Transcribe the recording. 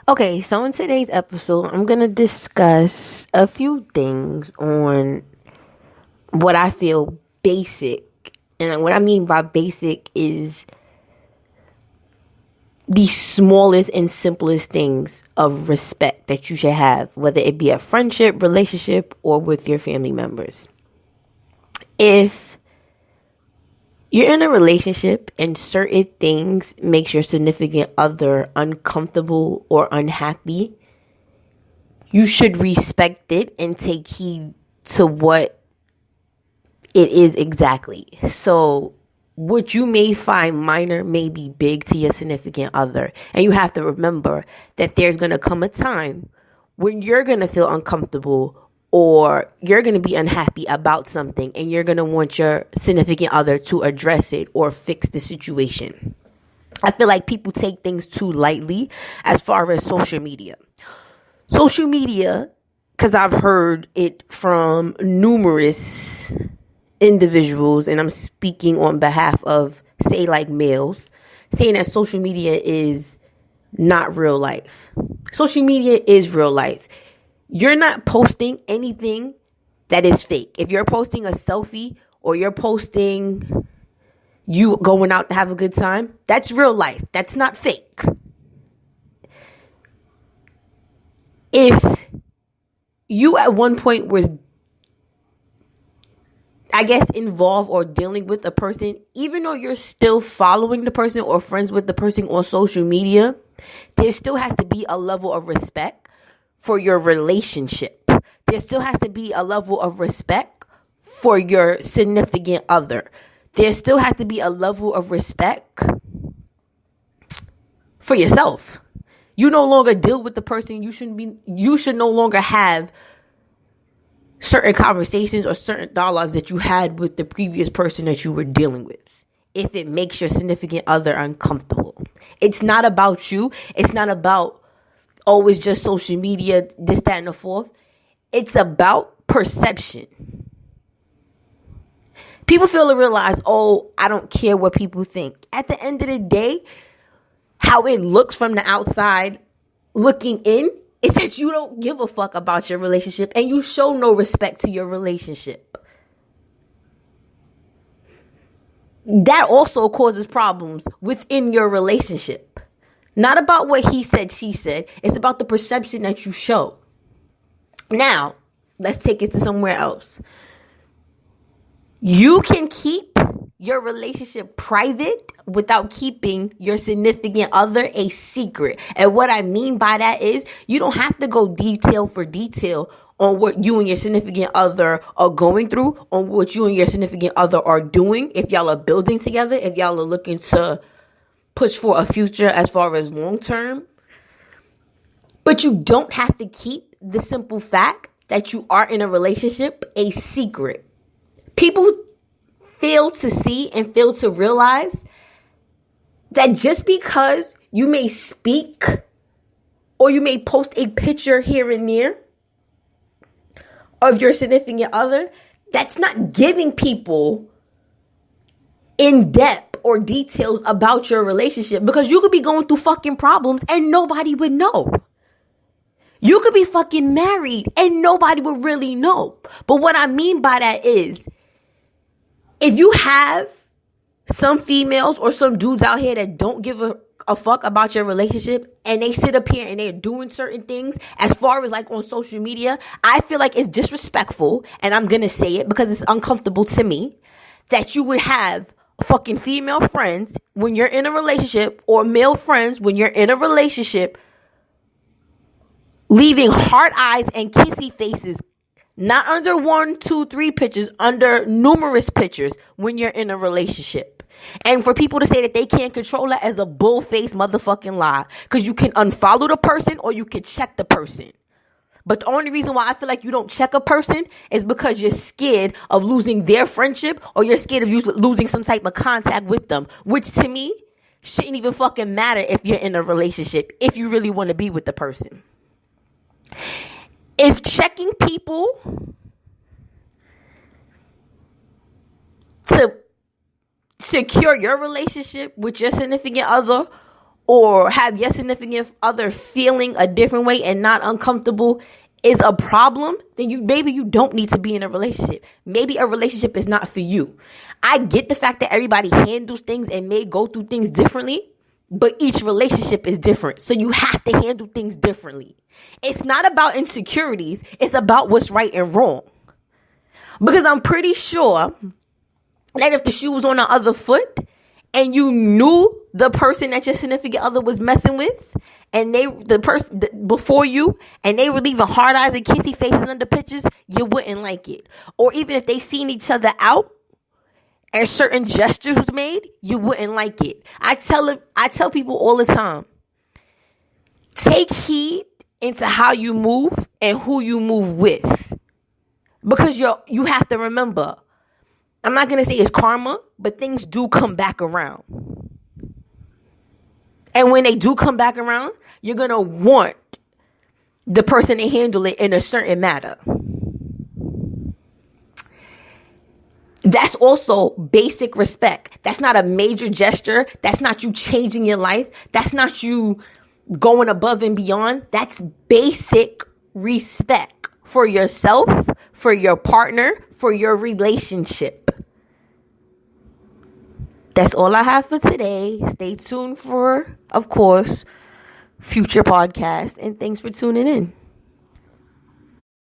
Okay, so in today's episode, I'm going to discuss a few things on what I feel basic. And what I mean by basic is the smallest and simplest things of respect that you should have, whether it be a friendship, relationship, or with your family members. If you're in a relationship and certain things makes your significant other uncomfortable or unhappy, you should respect it and take heed to what it is exactly. So what you may find minor may be big to your significant other. And you have to remember that there's going to come a time when you're going to feel uncomfortable or you're going to be unhappy about something and you're going to want your significant other to address it or fix the situation. I feel like people take things too lightly as far as social media. Social media, because I've heard it from numerous individuals, and I'm speaking on behalf of, say, like males, saying that social media is not real life. Social media is real life. You're not posting anything that is fake. If you're posting a selfie or you're posting you going out to have a good time, that's real life. That's not fake. If you at one point was, I guess, involved or dealing with a person, even though you're still following the person or friends with the person on social media, there still has to be a level of respect for your relationship. There still has to be a level of respect for your significant other. There still has to be a level of respect for yourself. You no longer deal with the person. You should no longer have certain conversations or certain dialogues that you had with the previous person that you were dealing with, if it makes your significant other uncomfortable. It's not about you. It's not about always just social media, this, that, and the fourth. It's about perception. People fail to realize, I don't care what people think. At the end of the day, how it looks from the outside looking in is that you don't give a fuck about your relationship and you show no respect to your relationship. That also causes problems within your relationship. Not about what he said, she said. It's about the perception that you show. Now, let's take it to somewhere else. You can keep your relationship private without keeping your significant other a secret. And what I mean by that is you don't have to go detail for detail on what you and your significant other are going through, on what you and your significant other are doing. If y'all are building together, if y'all are looking to push for a future as far as long term. But you don't have to keep the simple fact that you are in a relationship a secret. People fail to see and fail to realize that just because you may speak or you may post a picture here and there of your significant other, that's not giving people in-depth or details about your relationship, because you could be going through fucking problems and nobody would know. You could be fucking married and nobody would really know. But what I mean by that is, if you have some females or some dudes out here that don't give a fuck about your relationship and they sit up here and they're doing certain things as far as like on social media, I feel like it's disrespectful, and I'm going to say it because it's uncomfortable to me, that you would have fucking female friends when you're in a relationship or male friends when you're in a relationship leaving heart eyes and kissy faces. Not under 1, 2, 3 pictures, under numerous pictures when you're in a relationship. And for people to say that they can't control that as a bull-faced motherfucking lie. Because you can unfollow the person or you can check the person. But the only reason why I feel like you don't check a person is because you're scared of losing their friendship or you're scared of you losing some type of contact with them. Which to me shouldn't even fucking matter if you're in a relationship, if you really want to be with the person. If checking people to secure your relationship with your significant other or have your significant other feeling a different way and not uncomfortable is a problem, then maybe you don't need to be in a relationship. Maybe a relationship is not for you. I get the fact that everybody handles things and may go through things differently, but each relationship is different. So you have to handle things differently. It's not about insecurities. It's about what's right and wrong. Because I'm pretty sure that if the shoe was on the other foot and you knew the person that your significant other was messing with, and the person before you, and they were leaving hard eyes and kissy faces under pictures, you wouldn't like it. Or even if they seen each other out and certain gestures was made, you wouldn't like it. I tell people all the time, take heed into how you move and who you move with. Because you have to remember, I'm not going to say it's karma, but things do come back around. And when they do come back around, you're going to want the person to handle it in a certain manner. That's also basic respect. That's not a major gesture. That's not you changing your life. That's not you going above and beyond. That's basic respect for yourself, for your partner, for your relationship. That's all I have for today. Stay tuned for, of course, future podcasts. And thanks for tuning in.